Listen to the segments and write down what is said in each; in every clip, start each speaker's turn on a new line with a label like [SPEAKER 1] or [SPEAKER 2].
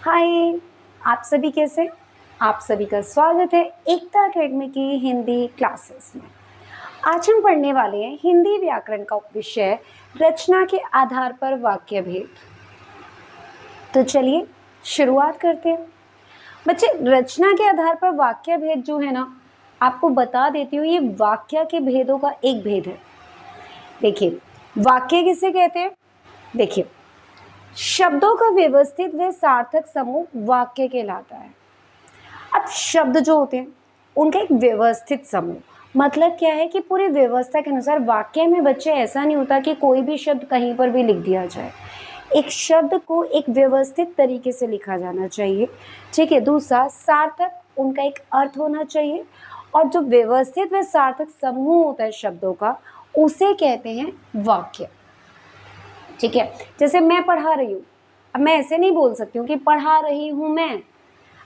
[SPEAKER 1] हाय, आप सभी कैसे? आप सभी का स्वागत है एकता एकेडमी की हिंदी क्लासेस में। आज हम पढ़ने वाले हैं हिंदी व्याकरण का विषय रचना के आधार पर वाक्य भेद। तो चलिए शुरुआत करते हैं। बच्चे, रचना के आधार पर वाक्य भेद जो है ना, आपको बता देती हूँ, ये वाक्य के भेदों का एक भेद है। देखिए, वाक्य किसे कहते हैं? देखिए, शब्दों का व्यवस्थित व सार्थक समूह वाक्य कहलाता है। अब शब्द जो होते हैं उनका एक व्यवस्थित समूह, मतलब क्या है कि पूरी व्यवस्था के अनुसार वाक्य में बच्चे ऐसा नहीं होता कि कोई भी शब्द कहीं पर भी लिख दिया जाए। एक शब्द को एक व्यवस्थित तरीके से लिखा जाना चाहिए। ठीक है। दूसरा, सार्थक, उनका एक अर्थ होना चाहिए। और जो व्यवस्थित व सार्थक समूह होता है शब्दों का, उसे कहते हैं वाक्य। ठीक है। जैसे मैं पढ़ा रही हूँ, अब मैं ऐसे नहीं बोल सकती हूँ कि पढ़ा रही हूँ मैं।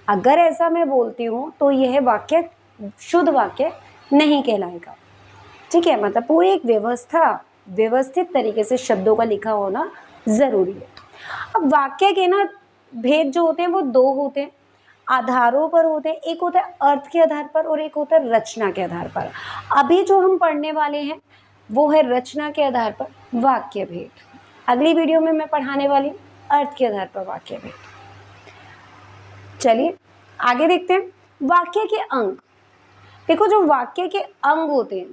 [SPEAKER 1] अगर ऐसा मैं बोलती हूँ तो यह वाक्य शुद्ध वाक्य नहीं कहलाएगा। ठीक है। मतलब पूरी एक व्यवस्थित तरीके से शब्दों का लिखा होना जरूरी है। अब वाक्य के ना भेद जो होते हैं वो दो होते हैं, आधारों पर होते हैं। एक होता है अर्थ के आधार पर और एक होता है रचना के आधार पर। अभी जो हम पढ़ने वाले हैं वो है रचना के आधार पर वाक्य भेद। अगली वीडियो में मैं पढ़ाने वाली हूँ अर्थ के आधार पर वाक्य भेद। चलिए आगे देखते हैं। वाक्य के अंग। देखो, जो वाक्य के अंग होते हैं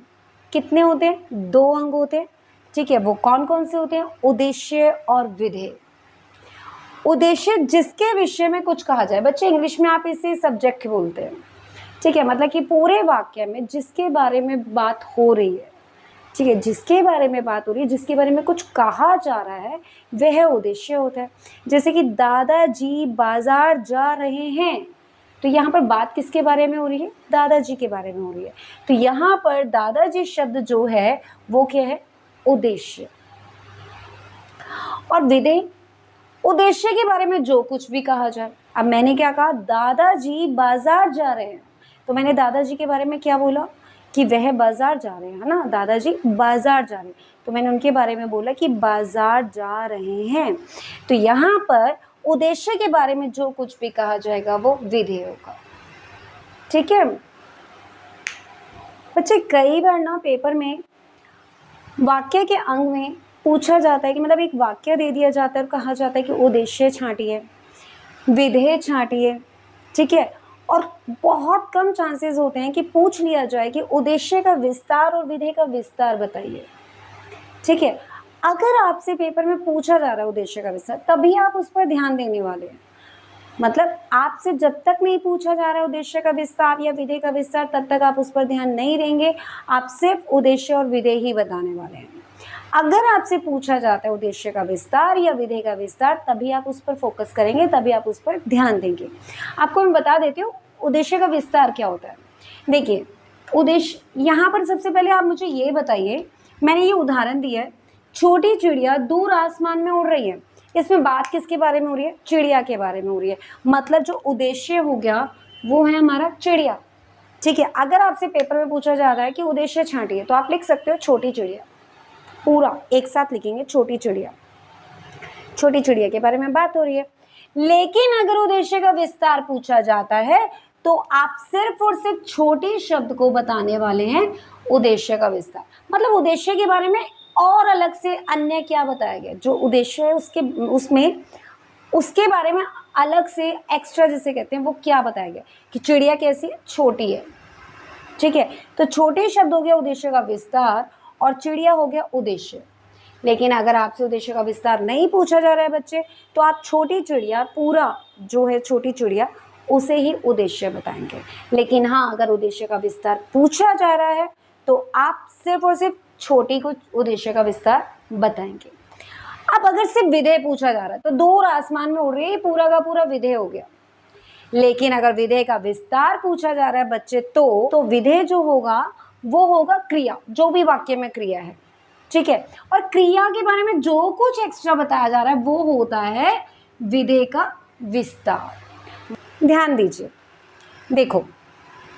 [SPEAKER 1] कितने होते हैं? 2 अंग होते हैं। ठीक है। वो कौन कौन से होते हैं? उद्देश्य और विधेय। उद्देश्य जिसके विषय में कुछ कहा जाए, बच्चे इंग्लिश में आप इसे सब्जेक्ट बोलते हैं। ठीक है। मतलब कि पूरे वाक्य में जिसके बारे में बात हो रही है, ठीक है, जिसके बारे में बात हो रही है, जिसके बारे में कुछ कहा जा रहा है, वह उद्देश्य होता है। जैसे कि दादाजी बाजार जा रहे हैं, तो यहाँ पर बात किसके बारे में हो रही है? दादाजी के बारे में हो रही है। तो यहाँ पर दादाजी शब्द जो है वो क्या है? उद्देश्य। और विधेय, उद्देश्य के बारे में जो कुछ भी कहा जाए। अब मैंने क्या कहा? दादाजी बाजार जा रहे हैं, तो मैंने दादाजी के बारे में क्या बोला कि वह बाजार जा रहे हैं, है ना? दादाजी बाजार जा रहे हैं, तो मैंने उनके बारे में बोला कि बाजार जा रहे हैं। तो यहाँ पर उद्देश्य के बारे में जो कुछ भी कहा जाएगा वो विधेय होगा। ठीक है बच्चे, कई बार ना पेपर में वाक्य के अंग में पूछा जाता है कि मतलब एक वाक्य दे दिया जाता है और कहा जाता है कि उद्देश्य छांटिए, विधेय छांटिए। ठीक है। और बहुत कम चांसेस होते हैं कि पूछ लिया जाए कि उद्देश्य का विस्तार और विधेय का विस्तार बताइए। ठीक है। अगर आपसे पेपर में पूछा जा रहा है उद्देश्य का विस्तार, तभी आप उस पर ध्यान देने वाले हैं। मतलब आपसे जब तक नहीं पूछा जा रहा है उद्देश्य का विस्तार या विधेय का विस्तार, तब तक आप उस पर ध्यान नहीं देंगे। आप सिर्फ उद्देश्य और विधेय ही बताने वाले हैं। अगर आपसे पूछा जाता है उद्देश्य का विस्तार या विधेय का विस्तार, तभी आप उस पर फोकस करेंगे, तभी आप उस पर ध्यान देंगे। आपको मैं बता देती हूँ उद्देश्य का विस्तार क्या होता है। देखिए, उद्देश्य, यहाँ पर सबसे पहले आप मुझे ये बताइए, मैंने ये उदाहरण दिया है, छोटी चिड़िया दूर आसमान में उड़ रही है। इसमें बात किसके बारे में हो रही है? चिड़िया के बारे में हो रही है। मतलब जो उद्देश्य हो गया वो है हमारा चिड़िया। ठीक है। अगर आपसे पेपर में पूछा जा रहा है कि उद्देश्य छांटिए, तो आप लिख सकते हो छोटी चिड़िया, पूरा एक साथ लिखेंगे छोटी चिड़िया। छोटी चिड़िया के बारे में बात हो रही है। लेकिन अगर उद्देश्य का विस्तार पूछा जाता है तो आप सिर्फ और सिर्फ छोटी शब्द को बताने वाले हैं उद्देश्य का विस्तार। मतलब उद्देश्य के बारे में और अलग से अन्य क्या बताया गया, जो उद्देश्य है उसके बारे में अलग से एक्स्ट्रा जिसे कहते हैं वो क्या बताया गया कि चिड़िया कैसी है? छोटी है। ठीक है। तो छोटे शब्द हो गया उद्देश्य का विस्तार और चिड़िया हो गया उद्देश्य। लेकिन अगर आपसे उद्देश्य का विस्तार नहीं पूछा जा रहा है बच्चे, तो आप छोटी चिड़िया, पूरा जो है छोटी चिड़िया, उसे ही उद्देश्य बताएंगे। लेकिन हाँ, अगर उद्देश्य का विस्तार पूछा जा रहा है तो आप सिर्फ और सिर्फ छोटी को उद्देश्य का विस्तार बताएंगे। अब अगर सिर्फ विधेय पूछा जा रहा है तो दूर आसमान में उड़ रही है, पूरा का पूरा विधेय हो गया। लेकिन अगर विधेय का विस्तार पूछा जा रहा है बच्चे, तो विधेय जो होगा वो होगा क्रिया, जो भी वाक्य में क्रिया है। ठीक है। और क्रिया के बारे में जो कुछ एक्स्ट्रा बताया जा रहा है वो होता है विधेय का विस्तार। ध्यान दीजिए, देखो,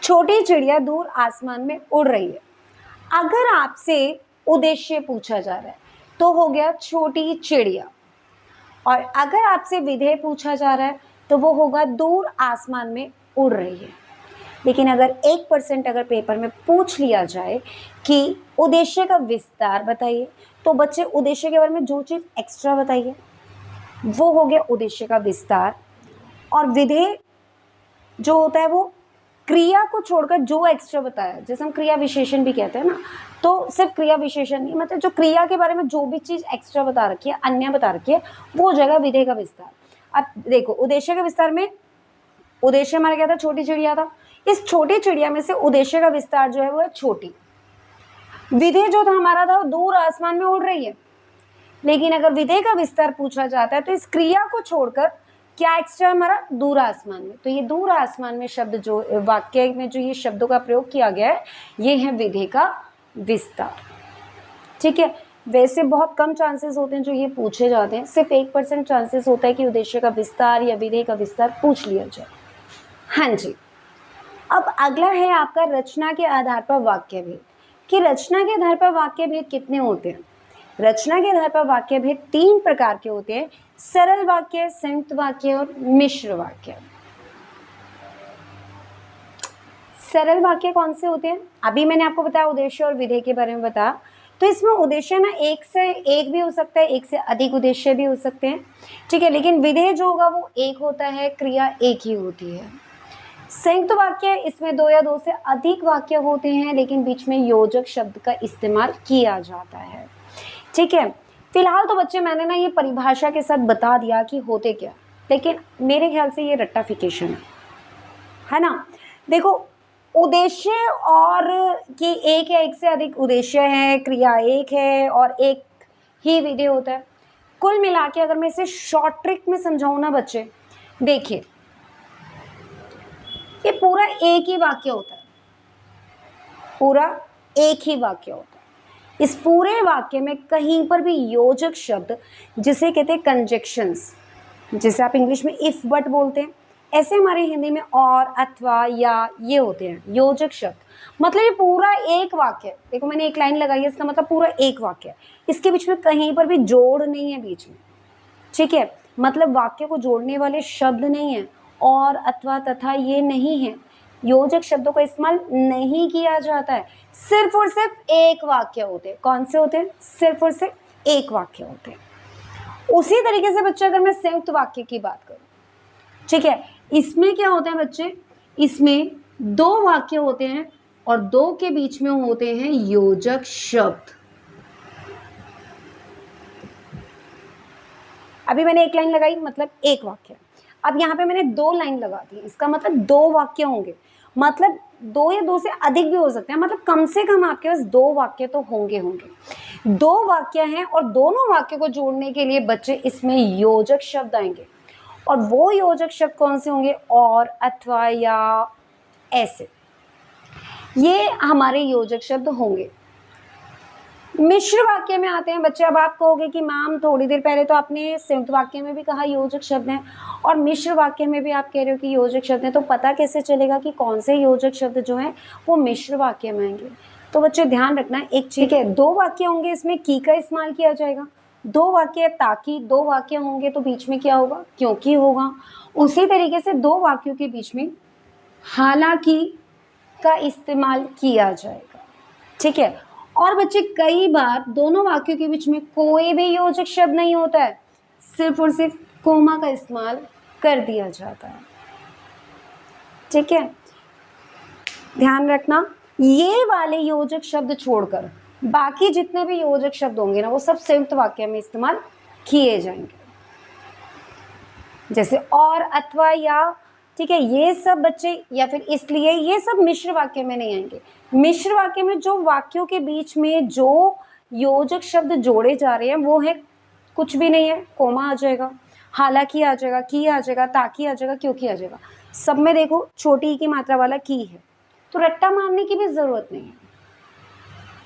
[SPEAKER 1] छोटी चिड़िया दूर आसमान में उड़ रही है। अगर आपसे उद्देश्य पूछा जा रहा है तो हो गया छोटी चिड़िया, और अगर आपसे विधेय पूछा जा रहा है तो वो होगा दूर आसमान में उड़ रही है। लेकिन अगर 1% अगर पेपर में पूछ लिया जाए कि उद्देश्य का विस्तार बताइए, तो बच्चे उद्देश्य के बारे में जो चीज़ एक्स्ट्रा बताइए वो हो गया उद्देश्य का विस्तार। और विधेय जो होता है वो क्रिया को छोड़कर जो एक्स्ट्रा बताया, जैसे हम क्रिया विशेषण भी कहते हैं ना, तो सिर्फ क्रिया विशेषण नहीं, मतलब जो क्रिया के बारे में जो भी चीज़ एक्स्ट्रा बता रखी है, अन्य बता रखी है, वो हो जाएगा विधेय का विस्तार। अब देखो उद्देश्य के विस्तार में उद्देश्य हमारा क्या था, छोटी चिड़िया था। इस छोटी चिड़िया में से उद्देश्य का विस्तार जो है वो है छोटी। विधेय जो था हमारा था वो दूर आसमान में उड़ रही है। लेकिन अगर विधेय का विस्तार पूछा जाता है तो इस क्रिया को छोड़कर क्या एक्स्ट्रा हमारा, दूर आसमान में। तो ये दूर आसमान में शब्द जो वाक्य में जो ये शब्दों का प्रयोग किया गया है, ये है विधेय का विस्तार। ठीक है, वैसे बहुत कम चांसेस होते हैं जो ये पूछे जाते हैं, सिर्फ 1% चांसेस होता है कि उद्देश्य का विस्तार या विधेय का विस्तार पूछ लिया जाए। हाँ जी, अब अगला है आपका रचना के आधार पर वाक्य भेद, कि रचना के आधार पर वाक्य भेद कितने होते हैं। रचना के आधार पर वाक्य भेद 3 प्रकार के होते हैं, सरल वाक्य, संयुक्त वाक्य और मिश्र वाक्य। सरल वाक्य कौन से होते हैं, अभी मैंने आपको बताया उद्देश्य और विधेय के बारे में बताया। तो इसमें उद्देश्य ना एक से एक भी हो सकता है, एक से अधिक उद्देश्य भी हो सकते हैं। ठीक है, लेकिन विधेय जो होगा वो एक होता है, क्रिया एक ही होती है। संयुक्त वाक्य, इसमें 2 या 2 से अधिक वाक्य होते हैं, लेकिन बीच में योजक शब्द का इस्तेमाल किया जाता है। ठीक है, फिलहाल तो बच्चे मैंने ना ये परिभाषा के साथ बता दिया कि होते क्या, लेकिन मेरे ख्याल से ये रट्टाफिकेशन है ना। देखो उद्देश्य और कि एक या एक से अधिक उद्देश्य है, क्रिया एक है और एक ही विधेय होता है। कुल मिला के अगर मैं इसे शॉर्ट ट्रिक में समझाऊं ना बच्चे, देखिए ये पूरा एक ही वाक्य होता है, पूरा एक ही वाक्य होता है। इस पूरे वाक्य में कहीं पर भी योजक शब्द, जिसे कहते हैं कंजक्शंस, जिसे आप इंग्लिश में इफ बट बोलते हैं, ऐसे हमारे हिंदी में और, अथवा, या, ये होते हैं योजक शब्द। मतलब ये पूरा एक वाक्य, देखो मैंने एक लाइन लगाई है, इसका मतलब पूरा एक वाक्य है, इसके बीच में कहीं पर भी जोड़ नहीं है बीच में। ठीक है, मतलब वाक्य को जोड़ने वाले शब्द नहीं है, और, अथवा, तथा ये नहीं है, योजक शब्दों का इस्तेमाल नहीं किया जाता है। सिर्फ और सिर्फ एक वाक्य होते हैं। कौन से होते हैं, सिर्फ और सिर्फ एक वाक्य होते हैं। उसी तरीके से बच्चे अगर मैं संयुक्त वाक्य की बात करूं, ठीक है, इसमें क्या होता है बच्चे, इसमें 2 वाक्य होते हैं और 2 के बीच में होते हैं योजक शब्द। अभी मैंने एक लाइन लगाई, मतलब एक वाक्य। अब यहाँ पे मैंने 2 लाइन लगा दी, इसका मतलब 2 वाक्य होंगे, मतलब 2 या 2 से अधिक भी हो सकते हैं, मतलब कम से कम आपके पास 2 वाक्य तो होंगे। 2 वाक्य हैं और दोनों वाक्य को जोड़ने के लिए बच्चे इसमें योजक शब्द आएंगे, और वो योजक शब्द कौन से होंगे, और, अथवा, या, ऐसे, ये हमारे योजक शब्द होंगे। मिश्र वाक्य में आते हैं बच्चे। अब आप कहोगे कि मैम थोड़ी देर पहले तो आपने संयुक्त वाक्य में भी कहा योजक शब्द हैं और मिश्र वाक्य में भी आप कह रहे हो कि योजक शब्द हैं, तो पता कैसे चलेगा कि कौन से योजक शब्द जो हैं वो मिश्र वाक्य में आएंगे। तो बच्चे ध्यान रखना एक चीज है, 2 वाक्य होंगे, इसमें की का इस्तेमाल किया जाएगा। 2 वाक्य ताकि, 2 वाक्य होंगे तो बीच में क्या होगा, क्योंकि होगा। उसी तरीके से 2 वाक्यों के बीच में हालांकि का इस्तेमाल किया जाएगा। ठीक है, और बच्चे कई बार दोनों वाक्यों के बीच में कोई भी योजक शब्द नहीं होता है, सिर्फ और सिर्फ कोमा का इस्तेमाल कर दिया जाता है। ठीक है, ध्यान रखना, ये वाले योजक शब्द छोड़कर बाकी जितने भी योजक शब्द होंगे ना वो सब संयुक्त वाक्य में इस्तेमाल किए जाएंगे, जैसे और, अथवा, या। ठीक है, ये सब बच्चे, या फिर इसलिए, ये सब मिश्र वाक्य में नहीं आएंगे। मिश्र वाक्य में जो वाक्यों के बीच में जो योजक शब्द जोड़े जा रहे हैं वो है, कुछ भी नहीं है, कोमा आ जाएगा, हालांकि आ जाएगा, की आ जाएगा, ताकि आ जाएगा, क्योंकि आ जाएगा। सब में देखो छोटी की मात्रा वाला की है, तो रट्टा मारने की भी जरूरत नहीं है।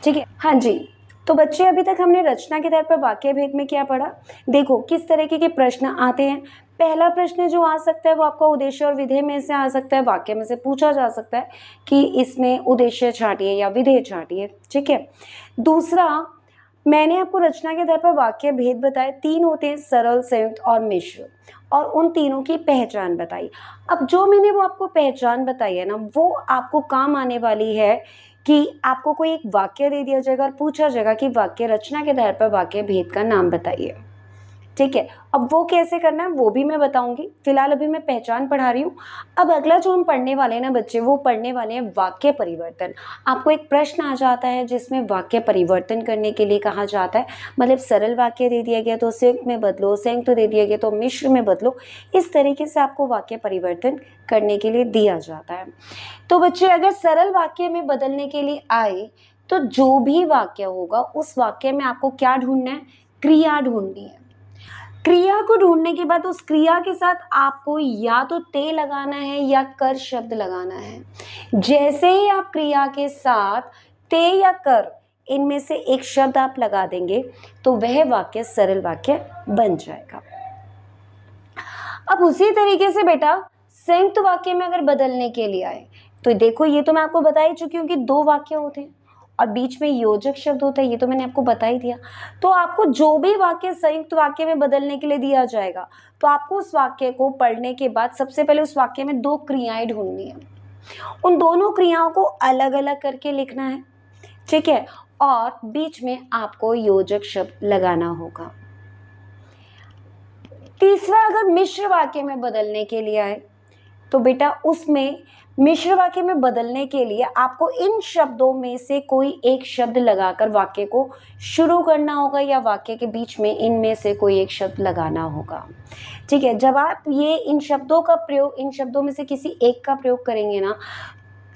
[SPEAKER 1] ठीक है, हाँ जी, तो बच्चे अभी तक हमने रचना के आधार पर वाक्य भेद में क्या पढ़ा। देखो किस तरीके के प्रश्न आते हैं। पहला प्रश्न जो आ सकता है वो आपका उद्देश्य और विधेय में से आ सकता है, वाक्य में से पूछा जा सकता है कि इसमें उद्देश्य छांटिए या विधेय छांटिए। ठीक है, दूसरा मैंने आपको रचना के आधार पर वाक्य भेद बताए, 3 होते हैं, सरल, संयुक्त और मिश्र, और उन तीनों की पहचान बताई। अब जो मैंने वो आपको पहचान बताई है ना, वो आपको काम आने वाली है कि आपको कोई एक वाक्य दे दिया जाएगा और पूछा जाएगा कि वाक्य रचना के आधार पर वाक्य भेद का नाम बताइए। ठीक है, अब वो कैसे करना है वो भी मैं बताऊंगी, फिलहाल अभी मैं पहचान पढ़ा रही हूँ। अब अगला जो हम पढ़ने वाले हैं ना बच्चे, वो पढ़ने वाले हैं वाक्य परिवर्तन। आपको एक प्रश्न आ जाता है जिसमें वाक्य परिवर्तन करने के लिए कहा जाता है, मतलब सरल वाक्य दे दिया गया तो संयुक्त में बदलो, संयुक्त दे दिया गया तो मिश्र में बदलो, इस तरीके से आपको वाक्य परिवर्तन करने के लिए दिया जाता है। तो बच्चे अगर सरल वाक्य में बदलने के लिए आए तो जो भी वाक्य होगा उस वाक्य में आपको क्या ढूंढना है, क्रिया ढूंढनी है। क्रिया को ढूंढने के बाद उस क्रिया के साथ आपको या तो ते लगाना है या कर शब्द लगाना है। जैसे ही आप क्रिया के साथ ते या कर इनमें से एक शब्द आप लगा देंगे तो वह वाक्य सरल वाक्य बन जाएगा। अब उसी तरीके से बेटा संयुक्त वाक्य में अगर बदलने के लिए आए तो देखो, ये तो मैं आपको बता ही चुकी हूँ कि 2 वाक्य होते हैं और बीच में योजक शब्द होता है, ये तो मैंने आपको बता ही दिया। तो आपको जो भी वाक्य संयुक्त वाक्य में बदलने के लिए दिया जाएगा तो आपको उस वाक्य को पढ़ने के बाद सबसे पहले उस वाक्य में 2 क्रियाएं ढूंढनी है। उन दोनों क्रियाओं को अलग अलग करके लिखना है, ठीक है, और बीच में आपको योजक शब्द लगाना होगा। तीसरा, अगर मिश्र वाक्य में बदलने के लिए आए तो बेटा उसमें मिश्र वाक्य में बदलने के लिए आपको इन शब्दों में से कोई एक शब्द लगाकर वाक्य को शुरू करना होगा या वाक्य के बीच में इनमें से कोई एक शब्द लगाना होगा। ठीक है, जब आप ये इन शब्दों का प्रयोग, इन शब्दों में से किसी एक का प्रयोग करेंगे ना,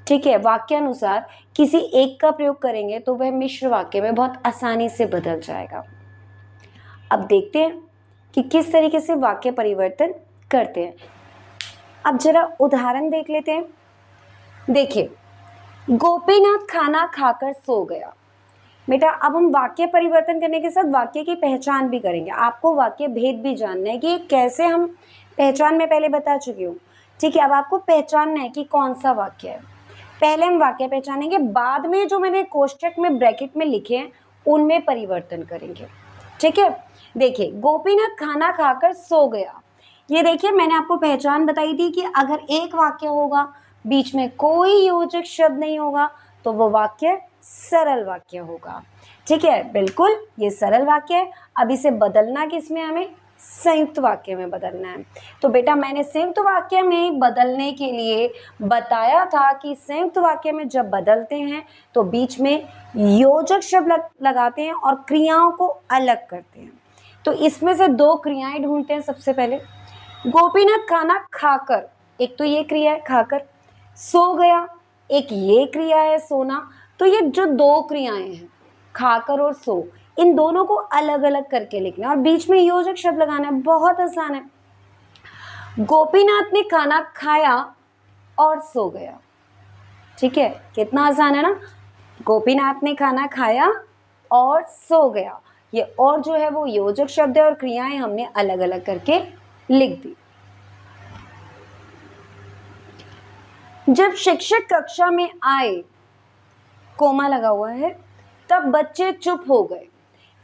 [SPEAKER 1] ठीक है, वाक्यानुसार किसी एक का प्रयोग करेंगे तो वह मिश्र वाक्य में बहुत आसानी से बदल जाएगा। अब देखते हैं कि किस तरीके से वाक्य परिवर्तन करते हैं। अब जरा उदाहरण देख लेते हैं। देखिए, गोपीनाथ खाना खाकर सो गया। बेटा अब हम वाक्य परिवर्तन करने के साथ वाक्य की पहचान भी करेंगे। आपको वाक्य भेद भी जानना है कि कैसे हम पहचान में पहले बता चुकी हूँ। ठीक है, अब आपको पहचानना है कि कौन सा वाक्य है। पहले हम वाक्य पहचानेंगे, बाद में जो मैंने कोष्टक में ब्रैकेट में लिखे हैं उनमें परिवर्तन करेंगे। ठीक है, देखिए गोपीनाथ खाना खाकर सो गया। ये देखिए मैंने आपको पहचान बताई थी कि अगर एक वाक्य होगा बीच में कोई योजक शब्द नहीं होगा तो वो वाक्य सरल वाक्य होगा। ठीक है, बिल्कुल ये सरल वाक्य है। अब इसे बदलना किसमें, हमें संयुक्त वाक्य में बदलना है। तो बेटा मैंने संयुक्त वाक्य में बदलने के लिए बताया था कि संयुक्त वाक्य में जब बदलते हैं तो बीच में योजक शब्द लगाते हैं और क्रियाओं को अलग करते हैं। तो इसमें से 2 क्रियाएं ढूंढते हैं। सबसे पहले गोपीनाथ खाना खाकर, एक तो ये क्रिया है खाकर, सो गया एक ये क्रिया है सोना। तो ये जो 2 क्रियाएं हैं खाकर और सो, इन दोनों को अलग अलग करके लिखना है और बीच में योजक शब्द लगाना है। बहुत आसान है। गोपीनाथ ने खाना खाया और सो गया। ठीक है, कितना आसान है ना। गोपीनाथ ने खाना खाया और सो गया, ये और जो है वो योजक शब्द है और क्रियाएं हमने अलग अलग करके लिख दी। जब शिक्षक कक्षा में आए, कोमा लगा हुआ है, तब बच्चे चुप हो गए।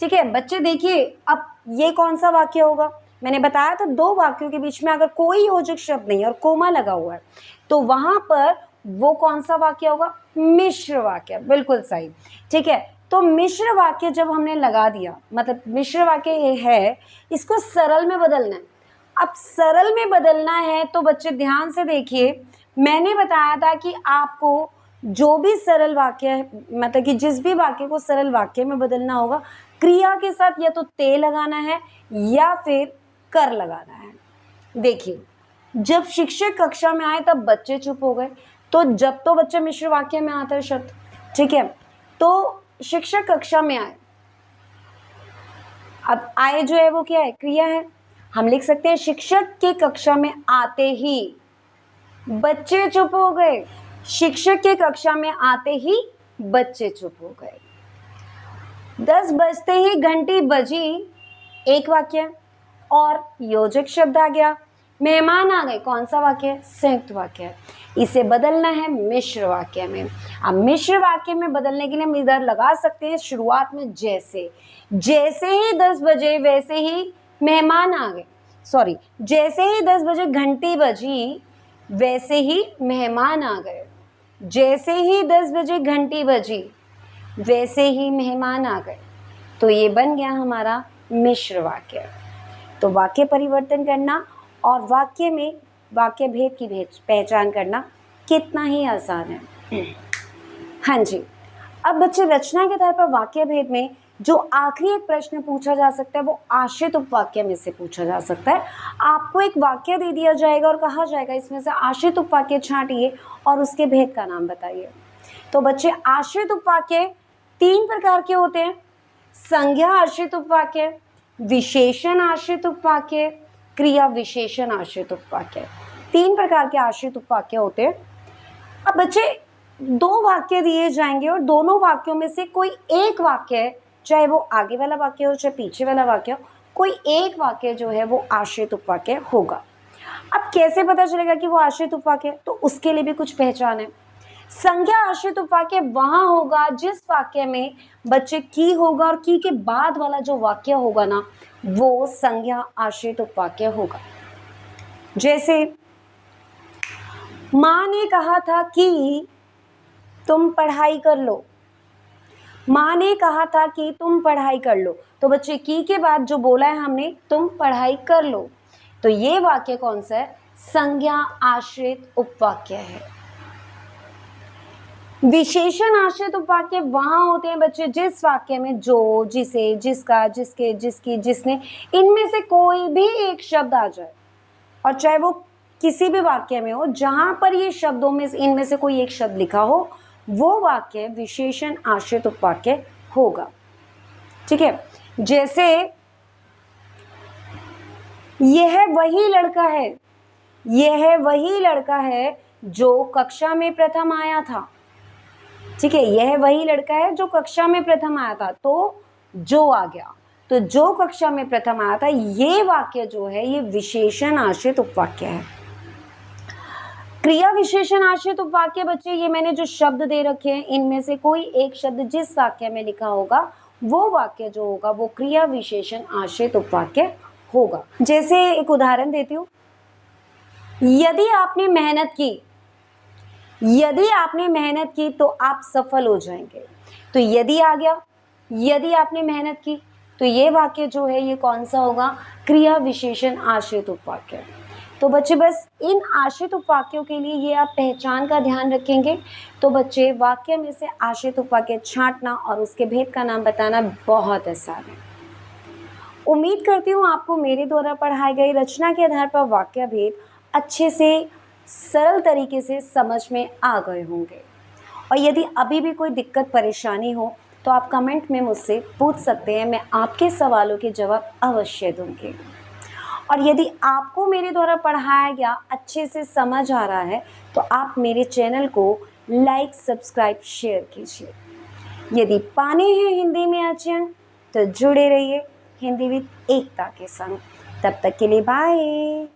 [SPEAKER 1] ठीक है बच्चे, देखिए अब ये कौन सा वाक्य होगा। मैंने बताया था 2 वाक्यों के बीच में अगर कोई योजक शब्द नहीं और कोमा लगा हुआ है तो वहां पर वो कौन सा वाक्य होगा, मिश्र वाक्य। बिल्कुल सही। ठीक है, तो मिश्र वाक्य जब हमने लगा दिया, मतलब मिश्र वाक्य ये है, इसको सरल में बदलना है। अब सरल में बदलना है तो बच्चे ध्यान से देखिए, मैंने बताया था कि आपको जो भी सरल वाक्य है, मतलब कि जिस भी वाक्य को सरल वाक्य में बदलना होगा, क्रिया के साथ या तो ते लगाना है या फिर कर लगाना है। देखिए जब शिक्षक कक्षा में आए तब बच्चे चुप हो गए, तो जब तो बच्चे मिश्र वाक्य में आता है शब्द। ठीक है, तो शिक्षक कक्षा में आए, अब आए जो है वो क्या है, क्रिया है। हम लिख सकते हैं शिक्षक के कक्षा में आते ही बच्चे चुप हो गए। शिक्षक के कक्षा में आते ही बच्चे चुप हो गए। 10 बजते ही घंटी बजी, एक वाक्य और योजक शब्द आ गया। मेहमान आ गए, कौन सा वाक्य है, संयुक्त वाक्य है। इसे बदलना है मिश्र वाक्य में। अब मिश्र वाक्य में बदलने के लिए हम इधर लगा सकते हैं शुरुआत में जैसे, जैसे ही 10 बजे वैसे ही मेहमान आ गए, सॉरी, जैसे ही 10 बजे घंटी बजी वैसे ही मेहमान आ गए, जैसे ही 10 बजे घंटी बजी वैसे ही मेहमान आ गए। तो ये बन गया हमारा मिश्र वाक्य। तो वाक्य परिवर्तन करना और वाक्य में वाक्य भेद की पहचान करना कितना ही आसान है। हाँ जी, अब बच्चे रचना के आधार पर वाक्य भेद में जो आखिरी एक प्रश्न पूछा जा सकता है वो आश्रित उपवाक्य में से पूछा जा सकता है। आपको एक वाक्य दे दिया जाएगा और कहा जाएगा इसमें से आश्रित उपवाक्य छांटिए और उसके भेद का नाम बताइए। तो बच्चे आश्रित उपवाक्य 3 प्रकार के होते हैं, संज्ञा आश्रित उपवाक्य, विशेषण आश्रित उपवाक्य, क्रिया विशेषण आश्रित उपवाक्य। 3 प्रकार के आश्रित उपवाक्य होते हैं। अब बच्चे 2 वाक्य दिए जाएंगे और दोनों वाक्यों में से कोई एक वाक्य, चाहे वो आगे वाला वाक्य हो चाहे पीछे वाला वाक्य हो, कोई एक वाक्य जो है वो आश्रित उपवाक्य होगा। अब कैसे पता चलेगा कि वो आश्रित उपवाक्य है? तो उसके लिए भी कुछ पहचान है। संज्ञा आश्रित उपवाक्य वहां होगा जिस वाक्य में बच्चे की होगा और की के बाद वाला जो वाक्य होगा ना वो संज्ञा आश्रित उपवाक्य होगा। जैसे माँ ने कहा था कि तुम पढ़ाई कर लो, माँ ने कहा था कि तुम पढ़ाई कर लो। तो बच्चे की के बाद जो बोला है हमने तुम पढ़ाई कर लो, तो ये वाक्य कौन सा है? संज्ञा आश्रित उपवाक्य है। विशेषण आश्रित उपवाक्य वहां होते हैं बच्चे जिस वाक्य में जो, जिसे, जिसका, जिसके, जिसकी, जिसने, इनमें से कोई भी एक शब्द आ जाए और चाहे वो किसी भी वाक्य में हो जहां पर ये शब्दों में इनमें से कोई एक शब्द लिखा हो वो वाक्य विशेषण आश्रित उपवाक्य होगा। ठीक है, जैसे यह वही लड़का है, यह वही लड़का है जो कक्षा में प्रथम आया था। ठीक है, यह वही लड़का है जो कक्षा में प्रथम आया था, तो जो आ गया, तो जो कक्षा में प्रथम आया था, ये वाक्य जो है ये विशेषण आश्रित उपवाक्य है। क्रिया विशेषण आश्रित उपवाक्य बच्चे ये मैंने जो शब्द दे रखे हैं इनमें से कोई एक शब्द जिस वाक्य में लिखा होगा वो वाक्य जो होगा वो क्रिया विशेषण आश्रित उपवाक्य होगा। जैसे एक उदाहरण देती हूँ, यदि आपने मेहनत की, यदि आपने मेहनत की तो आप सफल हो जाएंगे। तो यदि आ गया, यदि आपने मेहनत की, तो ये वाक्य जो है ये कौन सा होगा? क्रिया विशेषण आश्रित उपवाक्य। तो बच्चे बस इन आश्रित उपवाक्यों के लिए ये आप पहचान का ध्यान रखेंगे तो बच्चे वाक्य में से आश्रित उपवाक्य छांटना और उसके भेद का नाम बताना बहुत आसान है। उम्मीद करती हूँ आपको मेरे द्वारा पढ़ाई गई रचना के आधार पर वाक्य भेद अच्छे से सरल तरीके से समझ में आ गए होंगे। और यदि अभी भी कोई दिक्कत परेशानी हो तो आप कमेंट में मुझसे पूछ सकते हैं, मैं आपके सवालों के जवाब अवश्य दूंगी। और यदि आपको मेरे द्वारा पढ़ाया गया अच्छे से समझ आ रहा है तो आप मेरे चैनल को लाइक, सब्सक्राइब, शेयर कीजिए। यदि पाने हैं हिंदी में अच्छे अंक तो जुड़े रहिए हिंदी विद एकता के संग। तब तक के लिए बाय।